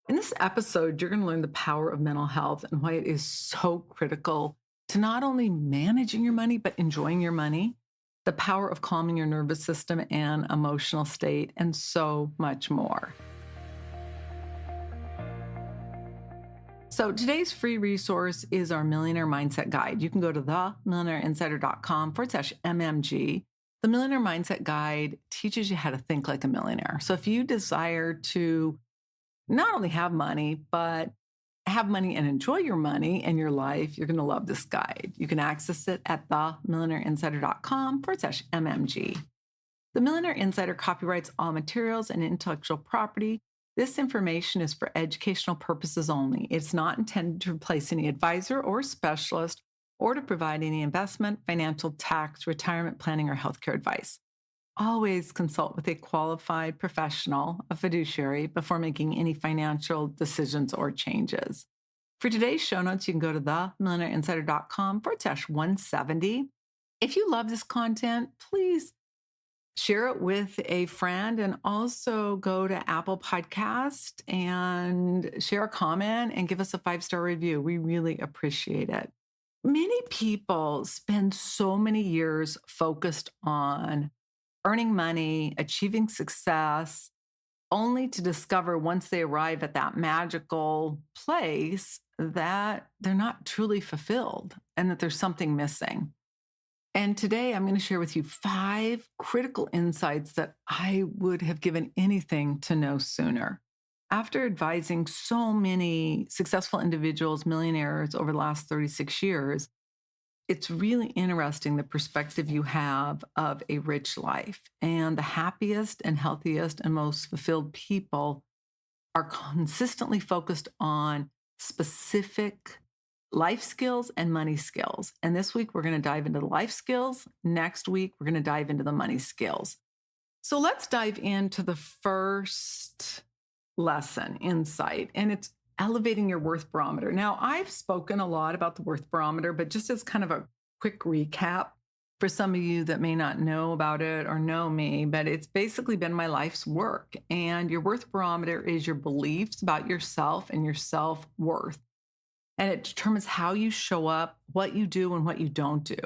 In this episode, you're going to learn the power of mental health and why it is so critical to not only managing your money, but enjoying your money, the power of calming your nervous system and emotional state, and so much more. So today's free resource is our Millionaire Mindset Guide. You can go to themillionaireinsider.com/MMG. The Millionaire Mindset Guide teaches you how to think like a millionaire. So if you desire to not only have money, but have money and enjoy your money and your life, you're going to love this guide. You can access it at themillionaireinsider.com/MMG. The Millionaire Insider copyrights all materials and intellectual property. This information is for educational purposes only. It's not intended to replace any advisor or specialist or to provide any investment, financial, tax, retirement planning, or healthcare advice. Always consult with a qualified professional, a fiduciary, before making any financial decisions or changes. For today's show notes, you can go to themillionaireinsider.com/170. If you love this content, please share it with a friend, and also go to Apple Podcast and share a comment and give us a 5-star review. We really appreciate it. Many people spend so many years focused on earning money, achieving success, only to discover once they arrive at that magical place that they're not truly fulfilled and that there's something missing. And today I'm going to share with you 5 critical insights that I would have given anything to know sooner. After advising so many successful individuals, millionaires over the last 36 years, it's really interesting the perspective you have of a rich life. And the happiest and healthiest and most fulfilled people are consistently focused on specific life skills and money skills. And this week, we're going to dive into the life skills. Next week, we're going to dive into the money skills. So let's dive into the first lesson, insight, and it's elevating your worth barometer. Now, I've spoken a lot about the worth barometer, but just as kind of a quick recap for some of you that may not know about it or know me, but it's basically been my life's work. And your worth barometer is your beliefs about yourself and your self-worth. And it determines how you show up, what you do, and what you don't do.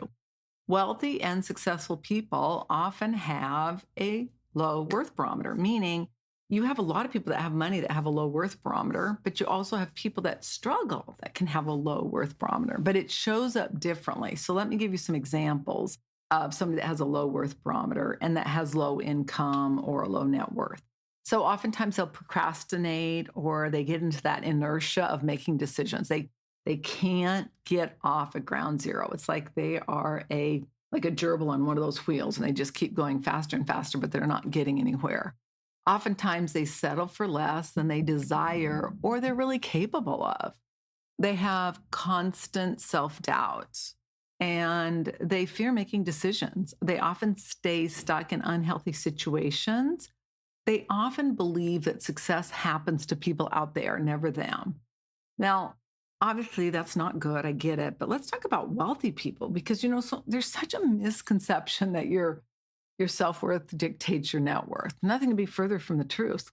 Wealthy and successful people often have a low worth barometer, meaning you have a lot of people that have money that have a low worth barometer, but you also have people that struggle that can have a low worth barometer, but it shows up differently. So let me give you some examples of somebody that has a low worth barometer and that has low income or a low net worth. So oftentimes they'll procrastinate or they get into that inertia of making decisions. They can't get off at ground zero. It's like they are like a gerbil on one of those wheels and they just keep going faster and faster, but they're not getting anywhere. Oftentimes they settle for less than they desire or they're really capable of. They have constant self-doubt and they fear making decisions. They often stay stuck in unhealthy situations. They often believe that success happens to people out there, never them. Now, obviously, that's not good. I get it. But let's talk about wealthy people because, so there's such a misconception that your self-worth dictates your net worth. Nothing could be further from the truth.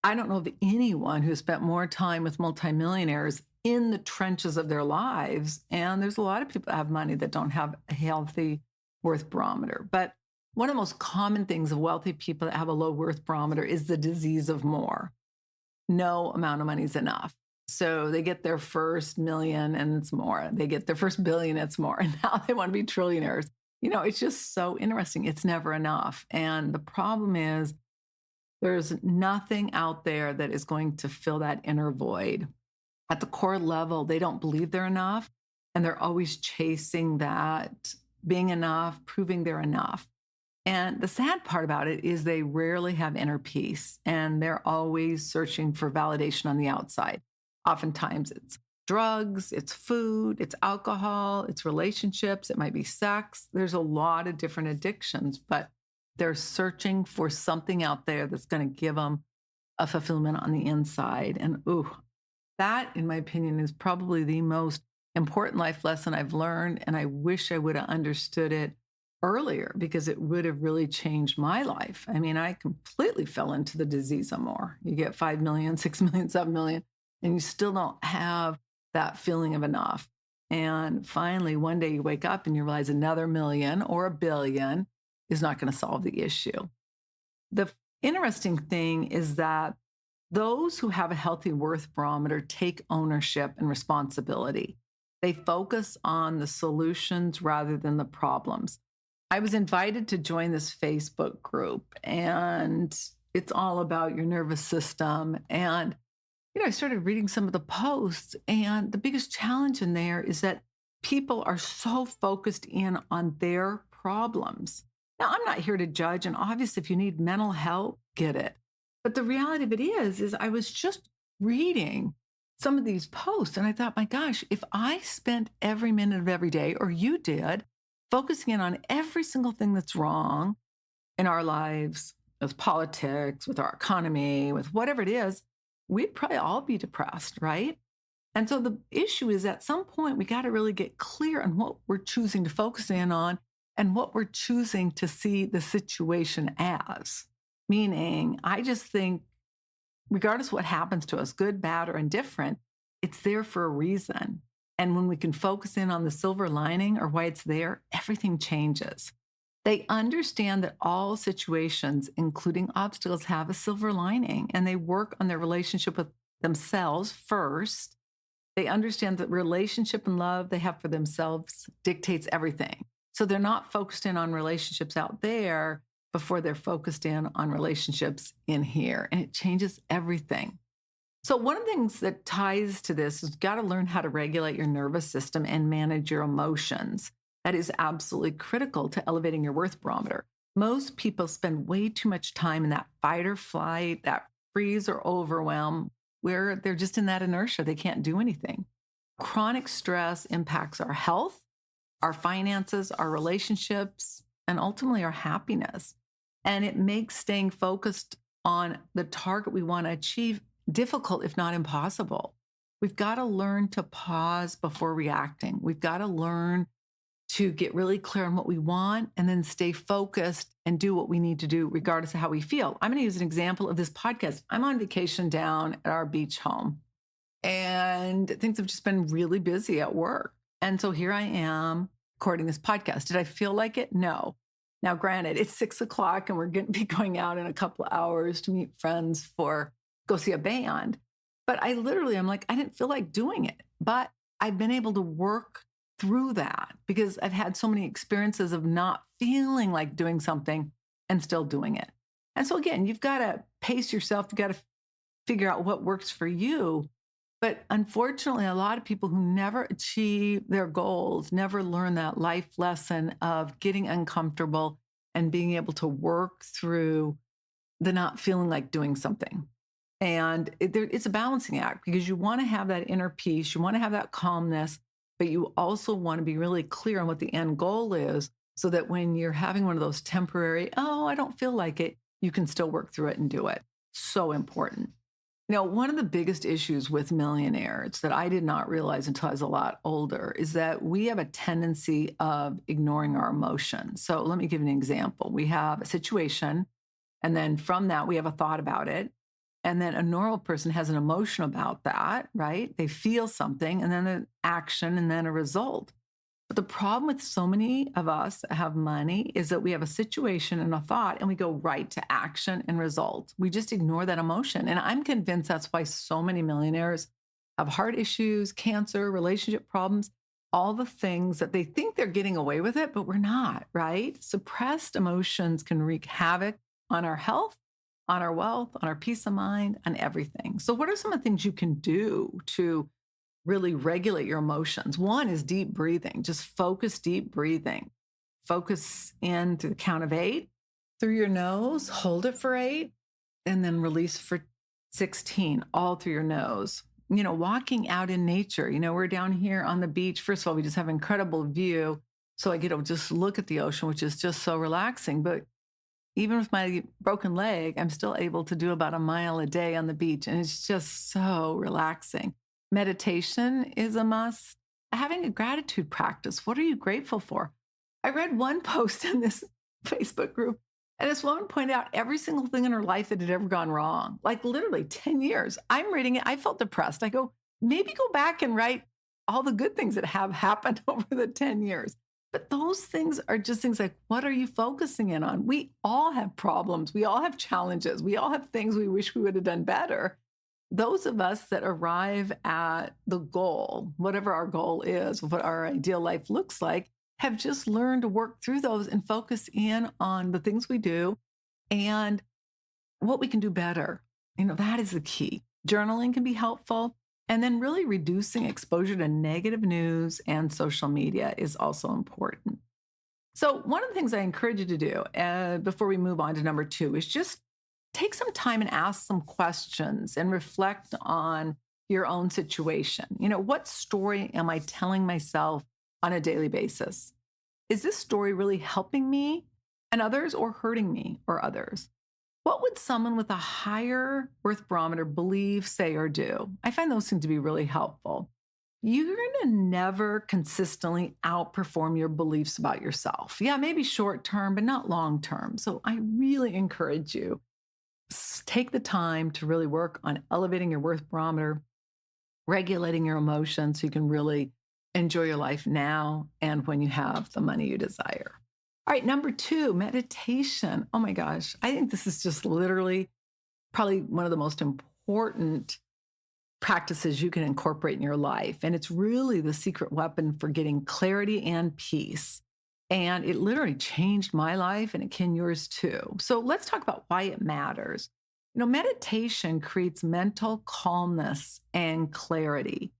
I don't know of anyone who spent more time with multimillionaires in the trenches of their lives. And there's a lot of people that have money that don't have a healthy worth barometer. But one of the most common things of wealthy people that have a low worth barometer is the disease of more. No amount of money is enough. So they get their first million and it's more. They get their first billion, it's more. And now they want to be trillionaires. It's just so interesting. It's never enough. And the problem is there's nothing out there that is going to fill that inner void. At the core level, they don't believe they're enough. And they're always chasing that being enough, proving they're enough. And the sad part about it is they rarely have inner peace. And they're always searching for validation on the outside. Oftentimes it's drugs, it's food, it's alcohol, it's relationships, it might be sex. There's a lot of different addictions, but they're searching for something out there that's going to give them a fulfillment on the inside. And that, in my opinion, is probably the most important life lesson I've learned. And I wish I would have understood it earlier because it would have really changed my life. I mean, I completely fell into the disease some more. You get 5 million, 6 million, 7 million, and you still don't have that feeling of enough. And finally, one day you wake up and you realize another million or a billion is not going to solve the issue. The interesting thing is that those who have a healthy worth barometer take ownership and responsibility. They focus on the solutions rather than the problems. I was invited to join this Facebook group, and it's all about your nervous system. And, I started reading some of the posts, and the biggest challenge in there is that people are so focused in on their problems. Now, I'm not here to judge, and obviously, if you need mental help, get it. But the reality of it is I was just reading some of these posts, and I thought, my gosh, if I spent every minute of every day, or you did, focusing in on every single thing that's wrong in our lives, with politics, with our economy, with whatever it is, we'd probably all be depressed, right? And so the issue is at some point, we got to really get clear on what we're choosing to focus in on and what we're choosing to see the situation as. Meaning, I just think, regardless of what happens to us, good, bad, or indifferent, it's there for a reason. And when we can focus in on the silver lining or why it's there, everything changes. They understand that all situations, including obstacles, have a silver lining, and they work on their relationship with themselves first. They understand that relationship and love they have for themselves dictates everything. So they're not focused in on relationships out there before they're focused in on relationships in here, and it changes everything. So one of the things that ties to this is you've got to learn how to regulate your nervous system and manage your emotions. That is absolutely critical to elevating your worth barometer. Most people spend way too much time in that fight or flight, that freeze or overwhelm, where they're just in that inertia. They can't do anything. Chronic stress impacts our health, our finances, our relationships, and ultimately our happiness. And it makes staying focused on the target we want to achieve difficult, if not impossible. We've got to learn to pause before reacting. We've got to learn to get really clear on what we want and then stay focused and do what we need to do regardless of how we feel. I'm going to use an example of this podcast. I'm on vacation down at our beach home, and things have just been really busy at work. And so here I am recording this podcast. Did I feel like it? No. Now, granted, it's 6:00 and we're going to be going out in a couple of hours to meet friends go see a band. But I'm like, I didn't feel like doing it. But I've been able to work through that because I've had so many experiences of not feeling like doing something and still doing it. And so again, you've got to pace yourself. You've got to figure out what works for you. But unfortunately, a lot of people who never achieve their goals never learn that life lesson of getting uncomfortable and being able to work through the not feeling like doing something. And it's a balancing act because you want to have that inner peace. You want to have that calmness, but you also want to be really clear on what the end goal is so that when you're having one of those temporary, oh, I don't feel like it, you can still work through it and do it. So important. One of the biggest issues with millionaires that I did not realize until I was a lot older is that we have a tendency of ignoring our emotions. So let me give you an example. We have a situation, and then from that, we have a thought about it. And then a normal person has an emotion about that, right? They feel something, and then an action, and then a result. But the problem with so many of us that have money is that we have a situation and a thought, and we go right to action and result. We just ignore that emotion. And I'm convinced that's why so many millionaires have heart issues, cancer, relationship problems, all the things that they think they're getting away with it, but we're not, right? Suppressed emotions can wreak havoc on our health, on our wealth, on our peace of mind, on everything. So what are some of the things you can do to really regulate your emotions? One is deep breathing. Just focus deep breathing. Focus in through the count of 8, through your nose, hold it for 8, and then release for 16, all through your nose. Walking out in nature. We're down here on the beach. First of all, we just have an incredible view. So I get to just look at the ocean, which is just so relaxing. But even with my broken leg, I'm still able to do about a mile a day on the beach. And it's just so relaxing. Meditation is a must. Having a gratitude practice. What are you grateful for? I read one post in this Facebook group, and this woman pointed out every single thing in her life that had ever gone wrong, like literally 10 years. I'm reading it. I felt depressed. I go, maybe go back and write all the good things that have happened over the 10 years. But those things are just things like, what are you focusing in on? We all have problems. We all have challenges. We all have things we wish we would have done better. Those of us that arrive at the goal, whatever our goal is, what our ideal life looks like, have just learned to work through those and focus in on the things we do and what we can do better. That is the key. Journaling can be helpful. And then really reducing exposure to negative news and social media is also important. So one of the things I encourage you to do before we move on to number 2 is just take some time and ask some questions and reflect on your own situation. What story am I telling myself on a daily basis? Is this story really helping me and others or hurting me or others? What would someone with a higher worth barometer believe, say, or do? I find those seem to be really helpful. You're going to never consistently outperform your beliefs about yourself. Yeah, maybe short term, but not long term. So I really encourage you, take the time to really work on elevating your worth barometer, regulating your emotions so you can really enjoy your life now and when you have the money you desire. All right, number 2, meditation. Oh my gosh, I think this is just literally probably one of the most important practices you can incorporate in your life. And it's really the secret weapon for getting clarity and peace. And it literally changed my life and it can yours too. So let's talk about why it matters. Meditation creates mental calmness and clarity.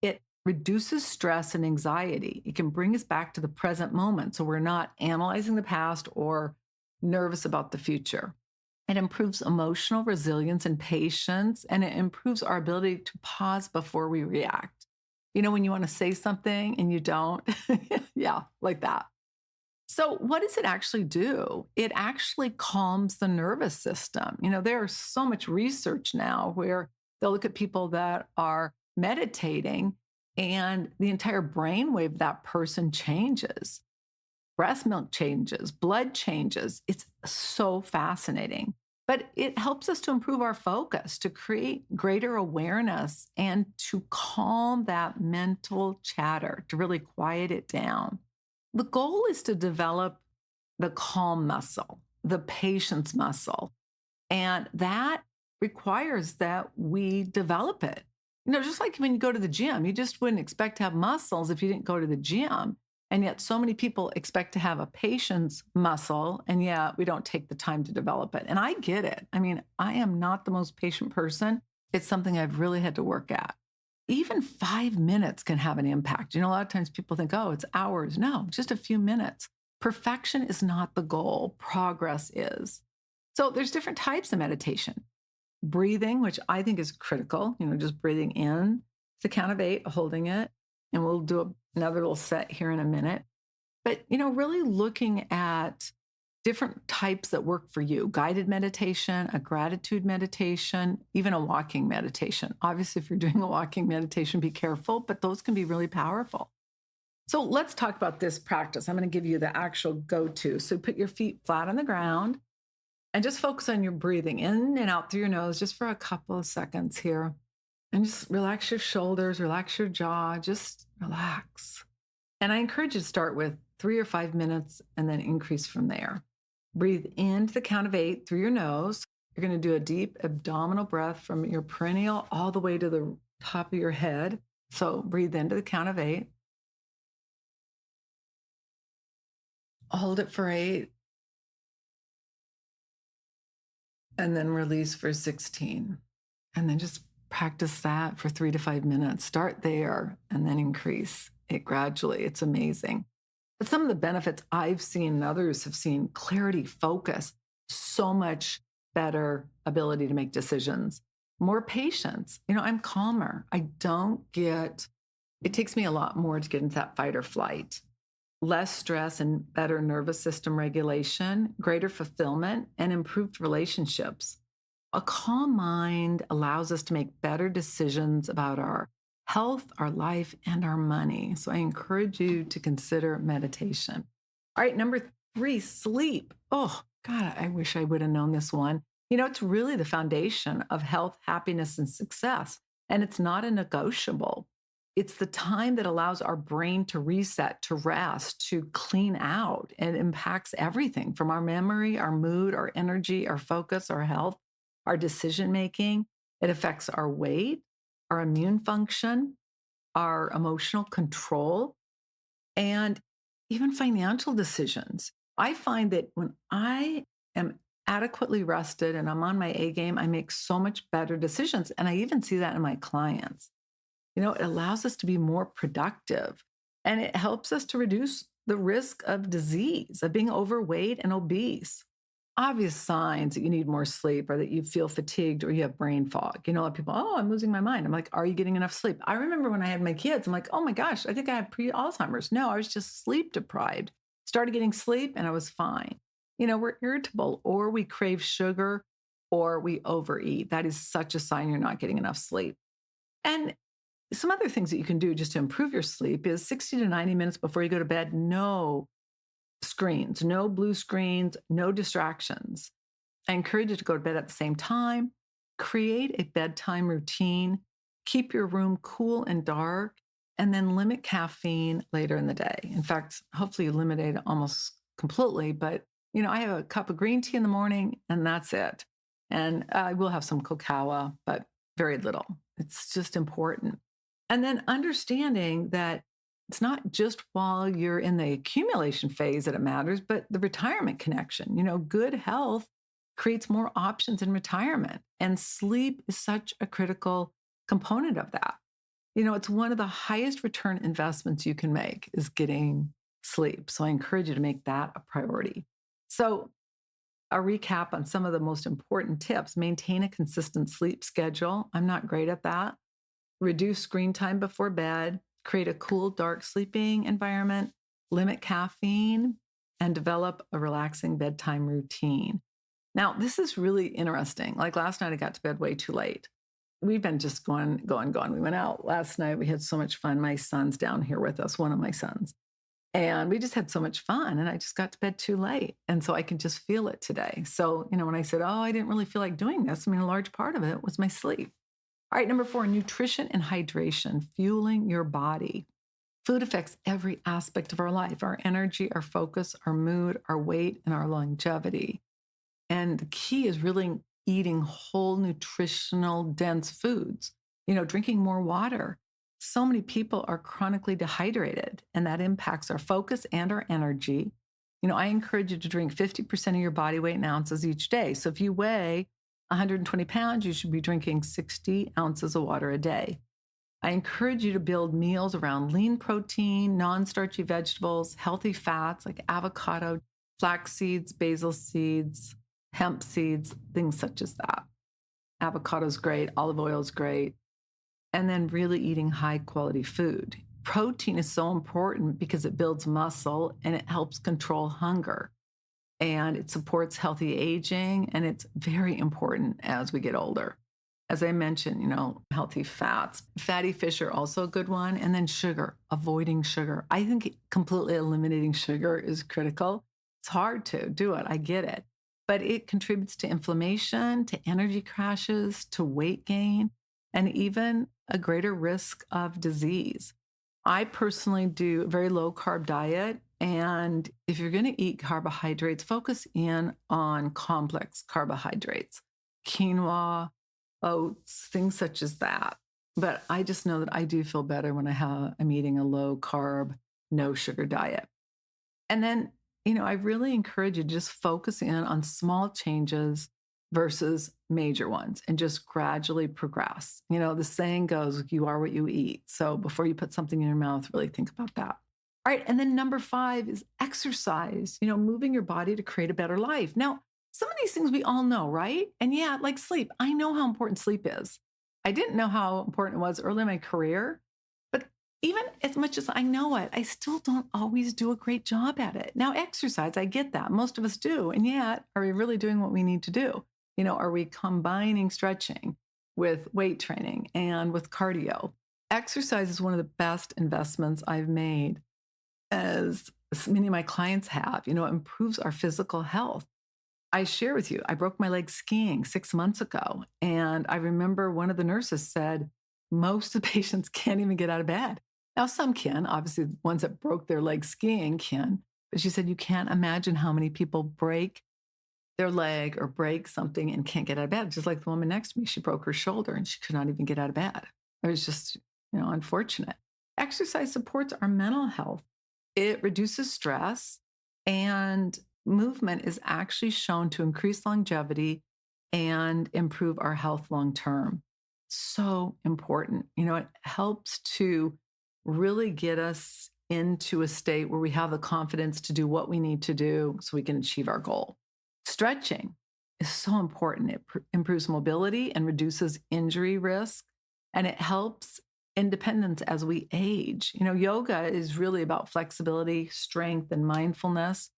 It reduces stress and anxiety. It can bring us back to the present moment so we're not analyzing the past or nervous about the future. It improves emotional resilience and patience, and it improves our ability to pause before we react. When you want to say something and you don't, yeah, like that. So what does it actually do? It actually calms the nervous system. There's so much research now where they'll look at people that are meditating and the entire brainwave of that person changes. Breast milk changes, blood changes. It's so fascinating. But it helps us to improve our focus, to create greater awareness, and to calm that mental chatter, to really quiet it down. The goal is to develop the calm muscle, the patience muscle. And that requires that we develop it. Just like when you go to the gym, you just wouldn't expect to have muscles if you didn't go to the gym. And yet so many people expect to have a patience muscle, and yet we don't take the time to develop it. And I get it. I am not the most patient person. It's something I've really had to work at. Even 5 minutes can have an impact. A lot of times people think, oh, it's hours. No, just a few minutes. Perfection is not the goal. Progress is. So there's different types of meditation. Breathing, which I think is critical, just breathing in, the count of 8, holding it. And we'll do another little set here in a minute. But, really looking at different types that work for you. Guided meditation, a gratitude meditation, even a walking meditation. Obviously, if you're doing a walking meditation, be careful, but those can be really powerful. So let's talk about this practice. I'm going to give you the actual go-to. So put your feet flat on the ground and just focus on your breathing in and out through your nose just for a couple of seconds here. And just relax your shoulders, relax your jaw, just relax. And I encourage you to start with 3 or 5 minutes and then increase from there. Breathe in to the count of 8 through your nose. You're going to do a deep abdominal breath from your perineal all the way to the top of your head. So breathe into the count of 8. Hold it for 8. And then release for 16. And then just practice that for 3 to 5 minutes. Start there and then increase it gradually. It's amazing. But some of the benefits I've seen and others have seen: clarity, focus, so much better ability to make decisions, more patience. I'm calmer. It takes me a lot more to get into that fight or flight. Less stress and better nervous system regulation, greater fulfillment, and improved relationships. A calm mind allows us to make better decisions about our health, our life, and our money. So I encourage you to consider meditation. All right, number three, sleep. Oh, God, I wish I would have known this one. It's really the foundation of health, happiness, and success. And it's not a negotiable. It's the time that allows our brain to reset, to rest, to clean out, and impacts everything from our memory, our mood, our energy, our focus, our health, our decision making. It affects our weight, our immune function, our emotional control, and even financial decisions. I find that when I am adequately rested and I'm on my A game, I make so much better decisions. And I even see that in my clients. It allows us to be more productive and it helps us to reduce the risk of disease, of being overweight and obese. Obvious signs that you need more sleep or that you feel fatigued or you have brain fog. A lot of people, oh, I'm losing my mind. I'm like, are you getting enough sleep? I remember when I had my kids, I'm like, oh my gosh, I think I had pre-Alzheimer's. No, I was just sleep deprived. Started getting sleep and I was fine. We're irritable or we crave sugar or we overeat. That is such a sign you're not getting enough sleep. And some other things that you can do just to improve your sleep is 60 to 90 minutes before you go to bed, no screens, no blue screens, no distractions. I encourage you to go to bed at the same time, create a bedtime routine, keep your room cool and dark, and then limit caffeine later in the day. In fact, hopefully you eliminate it almost completely, but I have a cup of green tea in the morning and that's it. And I will have some cocoa, but very little. It's just important. And then understanding that it's not just while you're in the accumulation phase that it matters, but the retirement connection. Good health creates more options in retirement, and sleep is such a critical component of that. It's one of the highest return investments you can make is getting sleep. So I encourage you to make that a priority. So a recap on some of the most important tips: maintain a consistent sleep schedule. I'm not great at that. Reduce screen time before bed, create a cool, dark sleeping environment, limit caffeine, and develop a relaxing bedtime routine. Now, this is really interesting. Like last night, I got to bed way too late. We've been just going. We went out last night. We had so much fun. My son's down here with us, one of my sons. And we just had so much fun. And I just got to bed too late. And so I can just feel it today. So, when I said, oh, I didn't really feel like doing this, a large part of it was my sleep. All right, number 4, nutrition and hydration, fueling your body. Food affects every aspect of our life: our energy, our focus, our mood, our weight, and our longevity. And the key is really eating whole, nutritional, dense foods, drinking more water. So many people are chronically dehydrated, and that impacts our focus and our energy. I encourage you to drink 50% of your body weight in ounces each day. So if you weigh 120 pounds, you should be drinking 60 ounces of water a day. I encourage you to build meals around lean protein, non-starchy vegetables, healthy fats like avocado, flax seeds, basil seeds, hemp seeds, things such as that. Avocado's great, olive oil is great. And then really eating high quality food. Protein is so important because it builds muscle and it helps control hunger. And it supports healthy aging, and it's very important as we get older. As I mentioned, healthy fats. Fatty fish are also a good one. And then sugar, avoiding sugar. I think completely eliminating sugar is critical. It's hard to do it. I get it. But it contributes to inflammation, to energy crashes, to weight gain, and even a greater risk of disease. I personally do a very low carb diet. And if you're going to eat carbohydrates, focus in on complex carbohydrates, quinoa, oats, things such as that. But I just know that I do feel better when I'm eating a low carb, no sugar diet. And then, I really encourage you to just focus in on small changes versus major ones and just gradually progress. The saying goes, you are what you eat. So before you put something in your mouth, really think about that. All right. And then number 5 is exercise, moving your body to create a better life. Now, some of these things we all know, right? And yeah, like sleep. I know how important sleep is. I didn't know how important it was early in my career, but even as much as I know it, I still don't always do a great job at it. Now, exercise, I get that. Most of us do. And yet, are we really doing what we need to do? Are we combining stretching with weight training and with cardio? Exercise is one of the best investments I've made as many of my clients have. It improves our physical health. I share with you, I broke my leg skiing 6 months ago. And I remember one of the nurses said, most of the patients can't even get out of bed. Now, some can, obviously, the ones that broke their leg skiing can. But she said, you can't imagine how many people break their leg or break something and can't get out of bed. Just like the woman next to me, she broke her shoulder and she could not even get out of bed. It was just, unfortunate. Exercise supports our mental health. It reduces stress, and movement is actually shown to increase longevity and improve our health long term. So important. It helps to really get us into a state where we have the confidence to do what we need to do so we can achieve our goal. Stretching is so important. It improves mobility and reduces injury risk, and it helps independence as we age. Yoga is really about flexibility, strength, and mindfulness.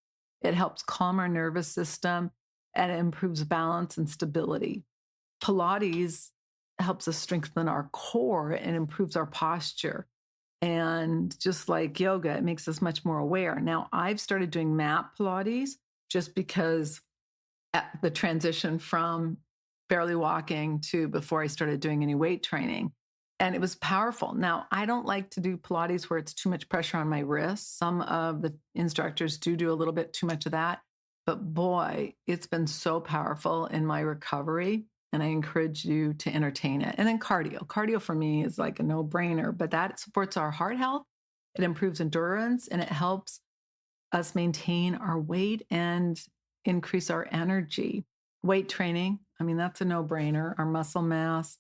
It helps calm our nervous system, and it improves balance and stability. Pilates helps us strengthen our core and improves our posture. And just like yoga, it makes us much more aware. Now, I've started doing mat Pilates just because at the transition from barely walking to before I started doing any weight training. And it was powerful. Now, I don't like to do Pilates where it's too much pressure on my wrists. Some of the instructors do a little bit too much of that. But boy, it's been so powerful in my recovery. And I encourage you to entertain it. And then cardio. Cardio for me is like a no-brainer, but that supports our heart health. It improves endurance, and it helps us maintain our weight and increase our energy. Weight training, that's a no-brainer. Our muscle mass,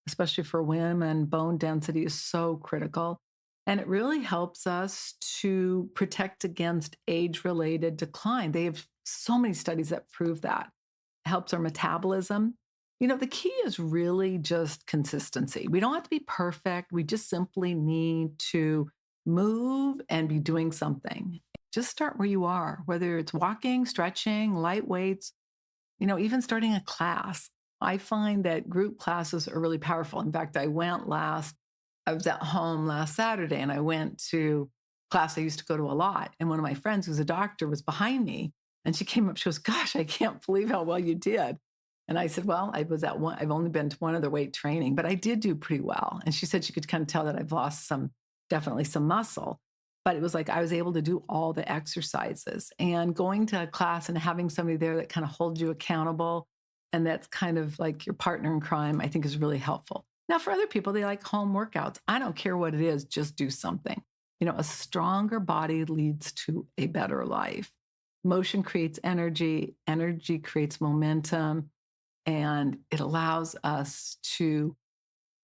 especially for women, bone density is so critical. And it really helps us to protect against age-related decline. They have so many studies that prove that. It helps our metabolism. The key is really just consistency. We don't have to be perfect. We just simply need to move and be doing something. Just start where you are, whether it's walking, stretching, light weights, even starting a class. I find that group classes are really powerful. In fact, I was at home last Saturday and I went to class I used to go to a lot. And one of my friends who's a doctor was behind me, and she came up, she goes, "Gosh, I can't believe how well you did." And I said, well, I've only been to one other weight training, but I did do pretty well. And she said she could kind of tell that I've lost definitely some muscle, but it was like I was able to do all the exercises. And going to a class and having somebody there that kind of holds you accountable, and that's kind of like your partner in crime, I think is really helpful. Now, for other people, they like home workouts. I don't care what it is, just do something. A stronger body leads to a better life. Motion creates energy, energy creates momentum, and it allows us to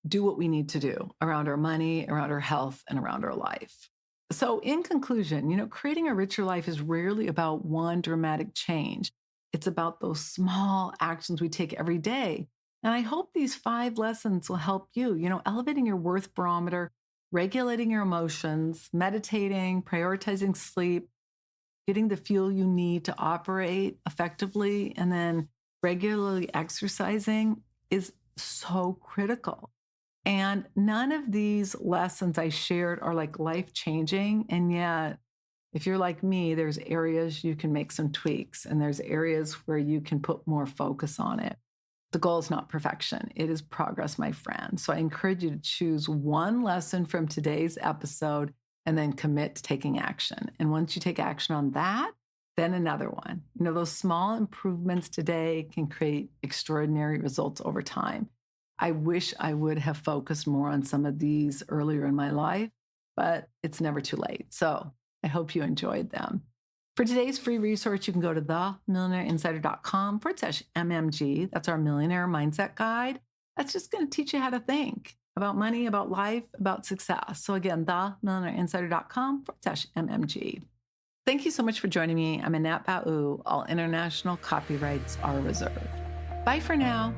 do what we need to do around our money, around our health, and around our life. So in conclusion, creating a richer life is rarely about one dramatic change. It's about those small actions we take every day. And I hope these 5 lessons will help you, elevating your worth barometer, regulating your emotions, meditating, prioritizing sleep, getting the fuel you need to operate effectively, and then regularly exercising is so critical. And none of these lessons I shared are like life-changing. And yet, if you're like me, there's areas you can make some tweaks, and there's areas where you can put more focus on it. The goal is not perfection. It is progress, my friend. So I encourage you to choose one lesson from today's episode and then commit to taking action. And once you take action on that, then another one. Those small improvements today can create extraordinary results over time. I wish I would have focused more on some of these earlier in my life, but it's never too late. So I hope you enjoyed them. For today's free resource, you can go to themillionaireinsider.com/MMG. That's our Millionaire Mindset Guide. That's just going to teach you how to think about money, about life, about success. So again, themillionaireinsider.com/MMG. Thank you so much for joining me. I'm Annette Ba'u. All international copyrights are reserved. Bye for now.